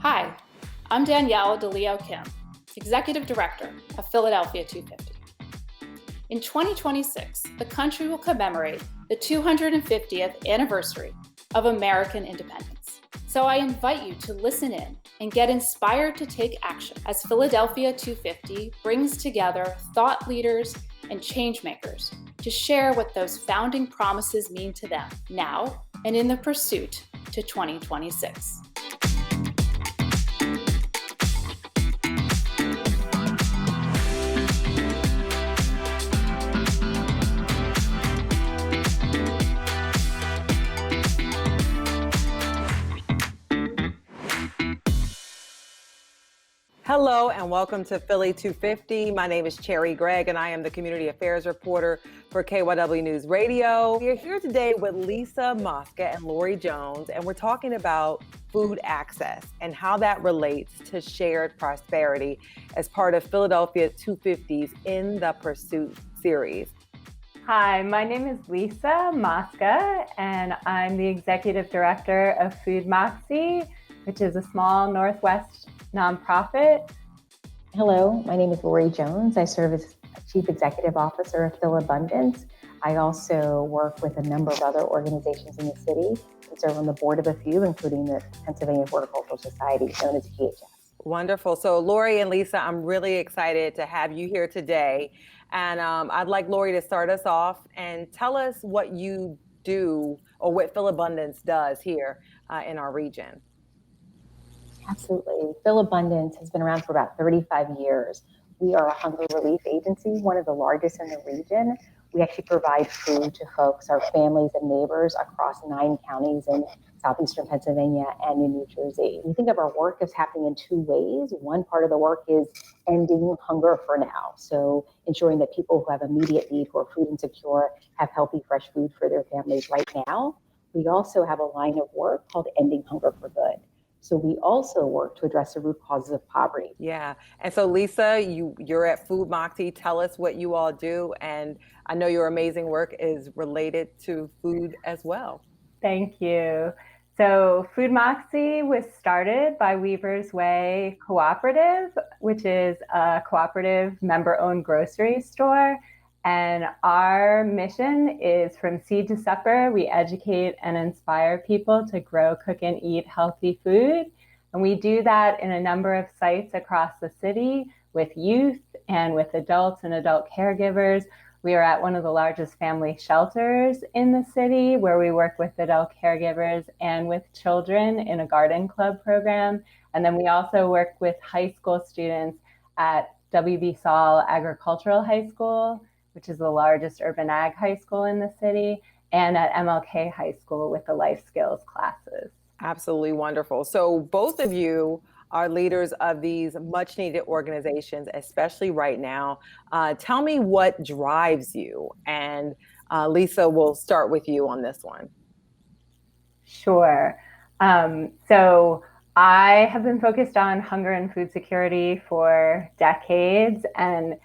Hi, I'm Danielle DeLeo Kim, Executive Director of Philadelphia 250. In 2026, the country will commemorate the 250th anniversary of American independence. So I invite you to listen in and get inspired to take action as Philadelphia 250 brings together thought leaders and changemakers to share what those founding promises mean to them now and in the pursuit to 2026. Hello and welcome to Philly 250. My name is Cherry Gregg and I am the Community Affairs Reporter for KYW News Radio. We are here today with Lisa Mosca and Loree Jones, and we're talking about food access and how that relates to shared prosperity as part of Philadelphia 250's In the Pursuit series. Hi, my name is Lisa Mosca and I'm the Executive Director of Food Moxie, which is a small Northwest nonprofit. Hello, my name is Loree Jones. I serve as Chief Executive Officer of Philabundance. I also work with a number of other organizations in the city and serve on the board of a few, including the Pennsylvania Horticultural Society, known as PHS. Wonderful. So Loree and Lisa, I'm really excited to have you here today. And I'd like Loree to start us off and tell us what you do or what Philabundance does here in our region. Absolutely. Philabundance has been around for about 35 years. We are a hunger relief agency, one of the largest in the region. We actually provide food to folks, our families and neighbors across 9 counties in southeastern Pennsylvania and in New Jersey. We think of our work as happening in 2 ways. One part of the work is ending hunger for now. So ensuring that people who have immediate need who are food insecure have healthy, fresh food for their families right now. We also have a line of work called Ending Hunger for Good. So we also work to address the root causes of poverty. Yeah. And so Lisa, you're at Food Moxie. Tell us what you all do. And I know your amazing work is related to food as well. Thank you. So Food Moxie was started by Weaver's Way Cooperative, which is a cooperative member-owned grocery store. And our mission is from seed to supper. We educate and inspire people to grow, cook, and eat healthy food. And we do that in a number of sites across the city with youth and with adults and adult caregivers. We are at one of the largest family shelters in the city where we work with adult caregivers and with children in a garden club program. And then we also work with high school students at W.B. Saul Agricultural High School, which is the largest urban ag high school in the city, and at MLK High School with the life skills classes. Absolutely wonderful. So both of you are leaders of these much needed organizations, especially right now. Tell me what drives you. And Lisa, we'll start with you on this one. Sure. So I have been focused on hunger and food security for decades. And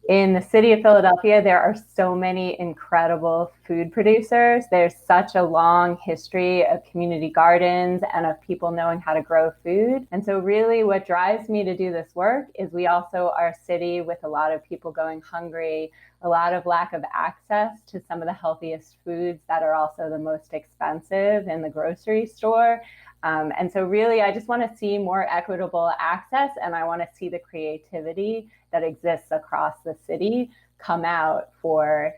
in the city of Philadelphia, there are so many incredible food producers. There's such a long history of community gardens and of people knowing how to grow food. And so really what drives me to do this work is we also are a city with a lot of people going hungry, a lot of lack of access to some of the healthiest foods that are also the most expensive in the grocery store. And so really, I just want to see more equitable access, and I want to see the creativity that exists across the city come out for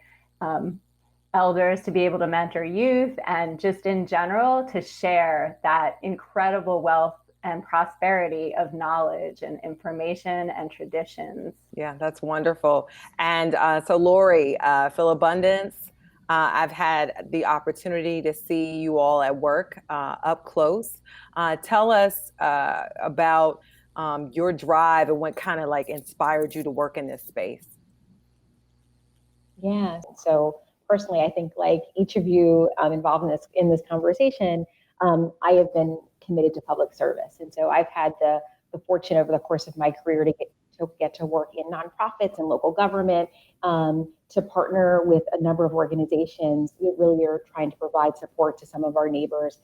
elders to be able to mentor youth and just in general to share that incredible wealth and prosperity of knowledge and information and traditions. Yeah, that's wonderful. And so Loree, Philabundance, I've had the opportunity to see you all at work up close. Tell us about your drive and what kind of like inspired you to work in this space. Yeah, so personally, I think like each of you involved in this conversation, I have been committed to public service. And so I've had the fortune over the course of my career to get to work in nonprofits and local government, to partner with a number of organizations that really are trying to provide support to some of our neighbors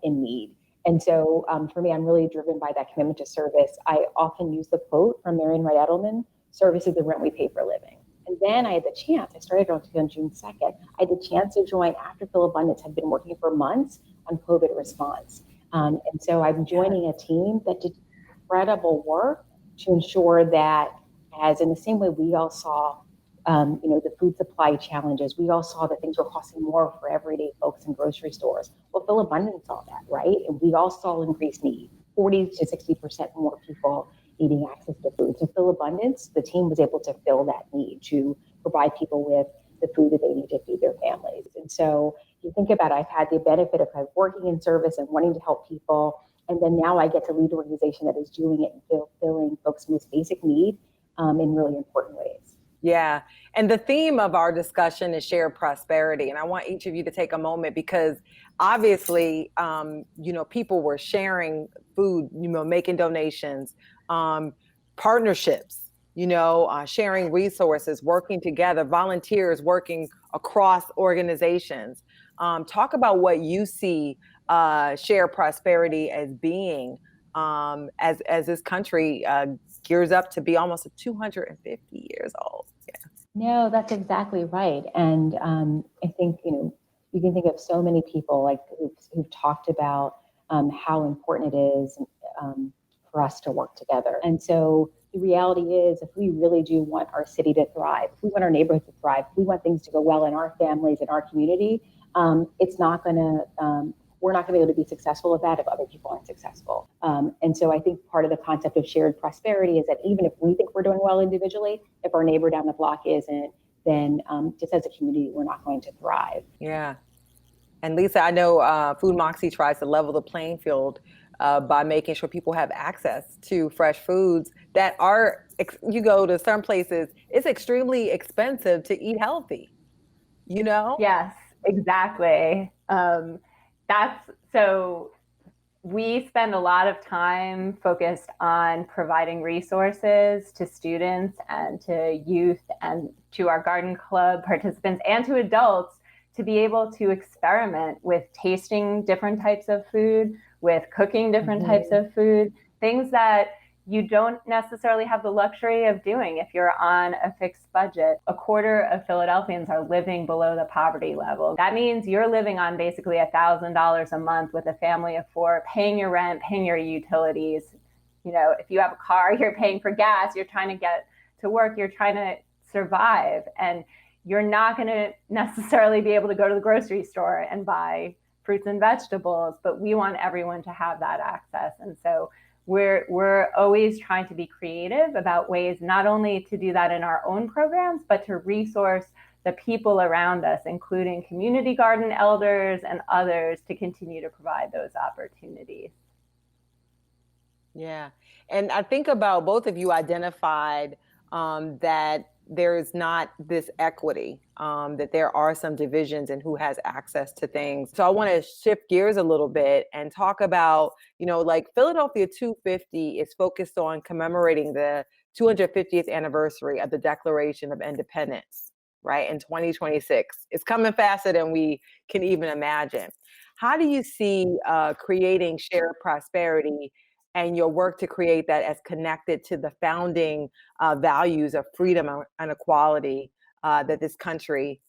in need. And so for me, I'm really driven by that commitment to service. I often use the quote from Marian Wright Edelman, service is the rent we pay for a living. And then I had the chance, I started on June 2nd, I had the chance to join after Philabundance had been working for months on COVID response. And so I'm joining a team that did incredible work to ensure that, as in the same way we all saw the food supply challenges, we all saw that things were costing more for everyday folks in grocery stores. Well, Philabundance saw that, right? And we all saw increased need, 40 to 60% more people needing access to food. So Philabundance, the team was able to fill that need to provide people with the food that they need to feed their families. And so you think about it, I've had the benefit of working in service and wanting to help people. And then now I get to lead an organization that is doing it and fulfilling folks' most basic need in really important ways. Yeah. And the theme of our discussion is shared prosperity. And I want each of you to take a moment because obviously, people were sharing food, making donations, partnerships, sharing resources, working together, volunteers working across organizations. Talk about what you see shared prosperity as being as this country gears up to be almost 250 years old. Yeah. No, that's exactly right. And I think, you can think of so many people who've talked about how important it is for us to work together. And so the reality is, if we really do want our city to thrive, if we want our neighborhood to thrive, if we want things to go well in our families, in our community, it's not going to, we're not going to be able to be successful at that if other people aren't successful. And so I think part of the concept of shared prosperity is that even if we think we're doing well individually, if our neighbor down the block isn't, then just as a community, we're not going to thrive. Yeah. And Lisa, I know Food Moxie tries to level the playing field by making sure people have access to fresh foods that are, you go to some places, it's extremely expensive to eat healthy, Yes, exactly. So we spend a lot of time focused on providing resources to students and to youth and to our garden club participants and to adults to be able to experiment with tasting different types of food, with cooking different types of food, things that you don't necessarily have the luxury of doing if you're on a fixed budget. A quarter of Philadelphians are living below the poverty level. That means you're living on basically $1,000 a month with a family of four, paying your rent, paying your utilities. If you have a car, you're paying for gas, you're trying to get to work, you're trying to survive. And you're not going to necessarily be able to go to the grocery store and buy fruits and vegetables, but we want everyone to have that access. And so we're always trying to be creative about ways not only to do that in our own programs, but to resource the people around us, including community garden elders and others, to continue to provide those opportunities. Yeah. And I think about both of you identified that there is not this equity, that there are some divisions in who has access to things. So I want to shift gears a little bit and talk about, Philadelphia 250 is focused on commemorating the 250th anniversary of the Declaration of Independence, right? In 2026. It's coming faster than we can even imagine. How do you see creating shared prosperity and your work to create that as connected to the founding values of freedom and equality that this country,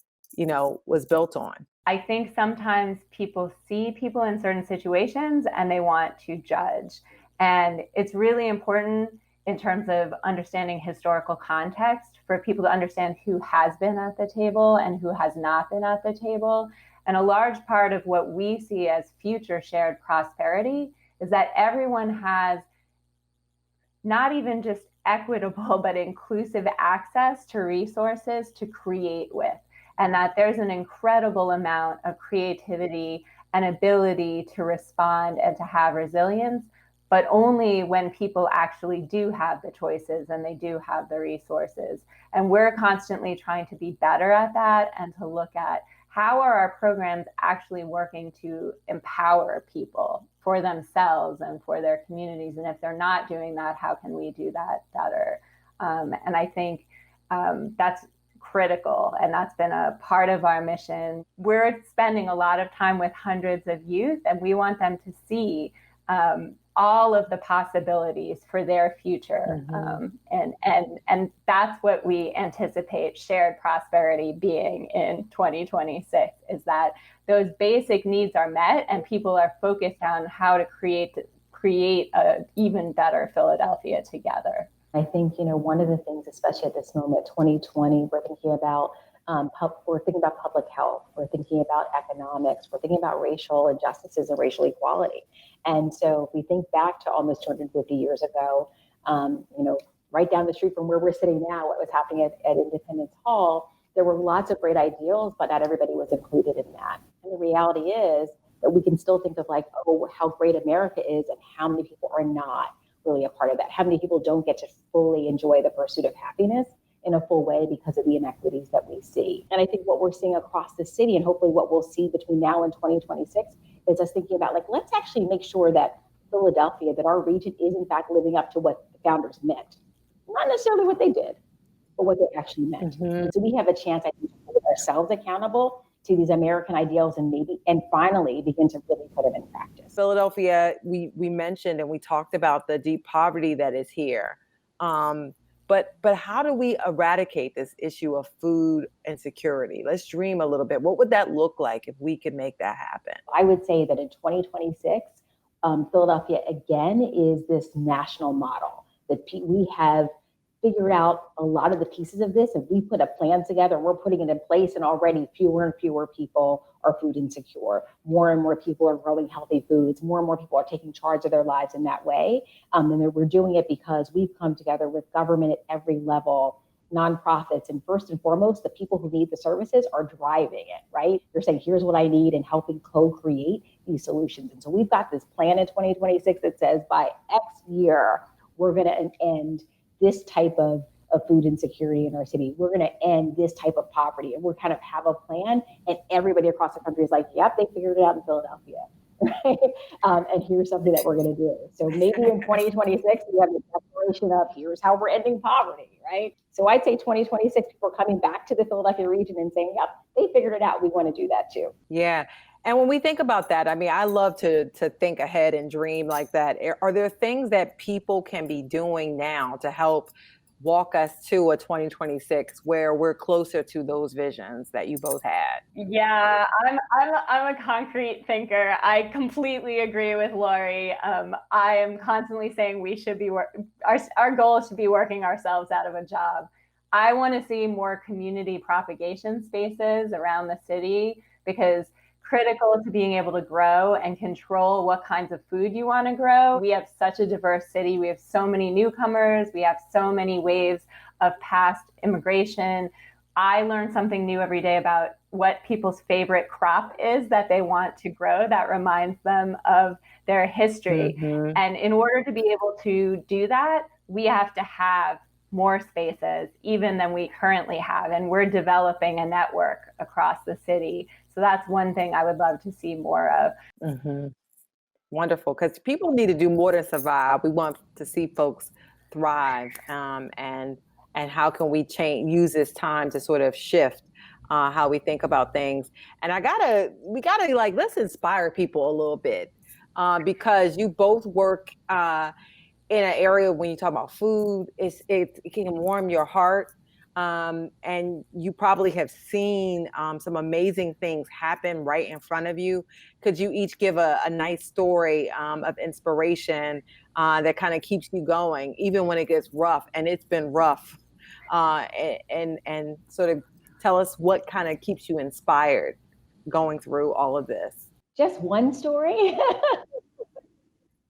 was built on? I think sometimes people see people in certain situations and they want to judge. And it's really important in terms of understanding historical context for people to understand who has been at the table and who has not been at the table. And a large part of what we see as future shared prosperity is that everyone has not even just equitable, but inclusive access to resources to create with. And that there's an incredible amount of creativity and ability to respond and to have resilience, but only when people actually do have the choices and they do have the resources. And we're constantly trying to be better at that and to look at how are our programs actually working to empower people for themselves and for their communities? And if they're not doing that, how can we do that better? And I think that's critical. And that's been a part of our mission. We're spending a lot of time with hundreds of youth, and we want them to see all of the possibilities for their future. And that's what we anticipate shared prosperity being in 2026, is that those basic needs are met and people are focused on how to create an even better Philadelphia together. I think, one of the things, especially at this moment, 2020, we're thinking about public health, we're thinking about economics, we're thinking about racial injustices and racial equality. And so if we think back to almost 250 years ago, right down the street from where we're sitting now, what was happening at Independence Hall, there were lots of great ideals, but not everybody was included in that. And the reality is that we can still think of how great America is and how many people are not really a part of that. How many people don't get to fully enjoy the pursuit of happiness in a full way because of the inequities that we see. And I think what we're seeing across the city, and hopefully what we'll see between now and 2026, is us thinking about let's actually make sure that Philadelphia, that our region is in fact living up to what the founders meant. Not necessarily what they did, but what they actually meant. And so we have a chance, I think, to hold ourselves accountable to these American ideals and finally begin to really put them in practice. Philadelphia, we mentioned and we talked about the deep poverty that is here. But how do we eradicate this issue of food insecurity? Let's dream a little bit. What would that look like if we could make that happen? I would say that in 2026, Philadelphia again is this national model that we have figured out a lot of the pieces of this, and we put a plan together and we're putting it in place, and already fewer and fewer people are food insecure. More and more people are growing healthy foods. More and more people are taking charge of their lives in that way. And we're doing it because we've come together with government at every level, nonprofits, and first and foremost, the people who need the services are driving it, right? They're saying, here's what I need, and helping co-create these solutions. And so we've got this plan in 2026 that says by X year, we're going to end this type of food insecurity in our city. We're going to end this type of poverty. And we're kind of have a plan. And everybody across the country is like, yep, they figured it out in Philadelphia. Right? And here's something that we're going to do. So maybe in 2026, we have the declaration of here's how we're ending poverty, right? So I'd say 2026, people are coming back to the Philadelphia region and saying, yep, they figured it out. We want to do that too. Yeah. And when we think about that, I mean, I love to think ahead and dream like that. Are there things that people can be doing now to help walk us to a 2026 where we're closer to those visions that you both had? Yeah, I'm a concrete thinker. I completely agree with Loree. I am constantly saying we should be our goal is to be working ourselves out of a job. I want to see more community propagation spaces around the city, because critical to being able to grow and control what kinds of food you want to grow. We have such a diverse city. We have so many newcomers. We have so many waves of past immigration. I learn something new every day about what people's favorite crop is that they want to grow that reminds them of their history. And in order to be able to do that, we have to have more spaces even than we currently have. And we're developing a network across the city. So that's one thing I would love to see more of. Wonderful, because people need to do more than survive. We want to see folks thrive, and how can we use this time to sort of shift how we think about things. And we gotta let's inspire people a little bit, because you both work in an area when you talk about food, it can warm your heart. And you probably have seen some amazing things happen right in front of you. Could you each give a nice story of inspiration that kind of keeps you going, even when it gets rough? And it's been rough. And sort of tell us what kind of keeps you inspired going through all of this. Just one story?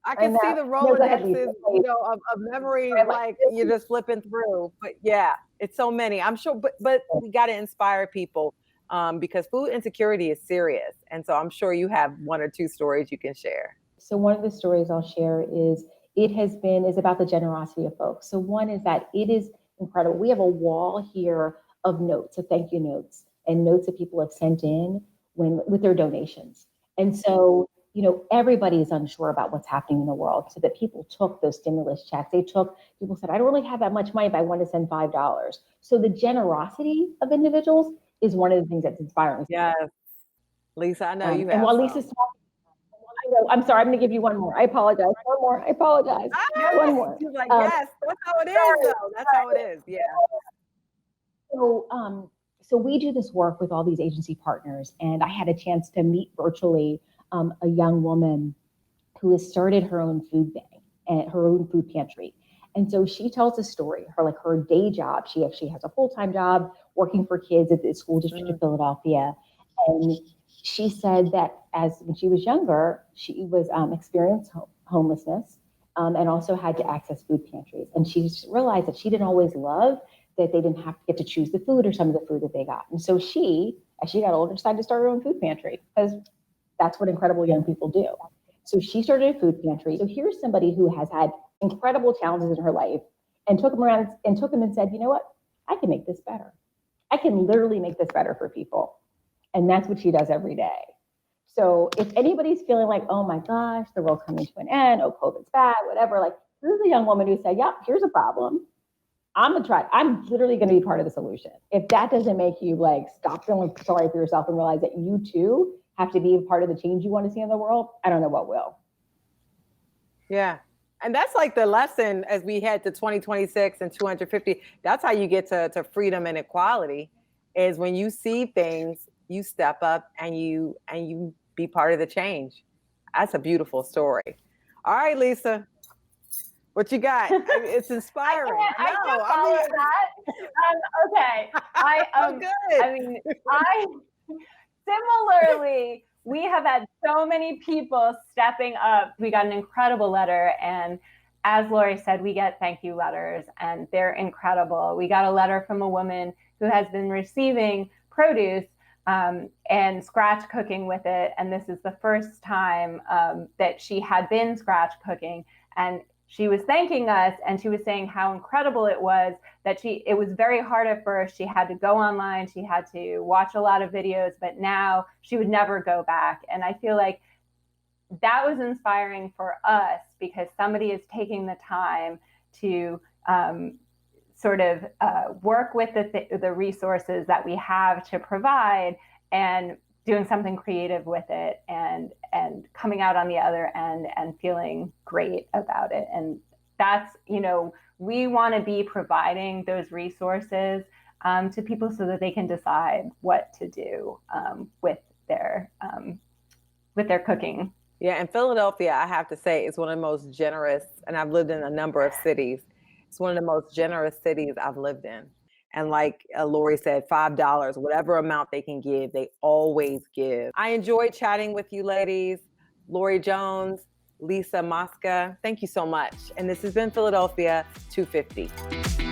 I can see the Rolodexes, of memories, like you're just flipping through. But yeah, it's so many. I'm sure, but we got to inspire people because food insecurity is serious. And so I'm sure you have one or two stories you can share. So one of the stories I'll share is about the generosity of folks. So one is that it is incredible. We have a wall here of notes, of thank you notes, and notes that people have sent in with their donations. And so everybody is unsure about what's happening in the world, so that people took those stimulus checks. People said, I don't really have that much money, but I want to send $5. So the generosity of individuals is one of the things that's inspiring. Yes. Lisa, I know you have. And while Lisa's talking, know. I'm sorry. I'm going to give you one more. I apologize. One more. I apologize. One more. She's like, yes, that's how it is, though. That's how it is. Yeah. So we do this work with all these agency partners, and I had a chance to meet virtually a young woman who has started her own food bank and her own food pantry. And so she tells a story. Her day job, she actually has a full-time job working for kids at the school district of Philadelphia. And she said that when she was younger, she was experienced homelessness and also had to access food pantries. And she just realized that she didn't always love that they didn't have to get to choose the food or some of the food that they got. And so she, as she got older, decided to start her own food pantry because that's what incredible young people do. So she started a food pantry. So here's somebody who has had incredible challenges in her life and took them and said, you know what? I can make this better. I can literally make this better for people. And that's what she does every day. So if anybody's feeling like, oh my gosh, the world's coming to an end, oh, COVID's bad, whatever, like here's a young woman who said, yeah, here's a problem. I'm literally going to be part of the solution. If that doesn't make you like stop feeling sorry for yourself and realize that you too have to be a part of the change you want to see in the world, I don't know what will. Yeah. And that's like the lesson as we head to 2026 and 250. That's how you get to freedom and equality, is when you see things, you step up and you be part of the change. That's a beautiful story. All right, Lisa, what you got? It's inspiring. I can't follow that. Similarly, we have had so many people stepping up. We got an incredible letter, and as Loree said, we get thank you letters, and they're incredible. We got a letter from a woman who has been receiving produce and scratch cooking with it, and this is the first time that she had been scratch cooking, and she was thanking us, and she was saying how incredible it was that it was very hard at first. She had to go online, she had to watch a lot of videos, but now she would never go back. And I feel like that was inspiring for us because somebody is taking the time to work with the resources that we have to provide and doing something creative with it and coming out on the other end and feeling great about it. And that's, we want to be providing those resources to people so that they can decide what to do with their cooking. Yeah, and Philadelphia, I have to say, is one of the most generous, and I've lived in a number of cities. It's one of the most generous cities I've lived in. And like Loree said, $5, whatever amount they can give, they always give. I enjoyed chatting with you ladies. Loree Jones, Lisa Mosca, thank you so much. And this has been Philadelphia 250.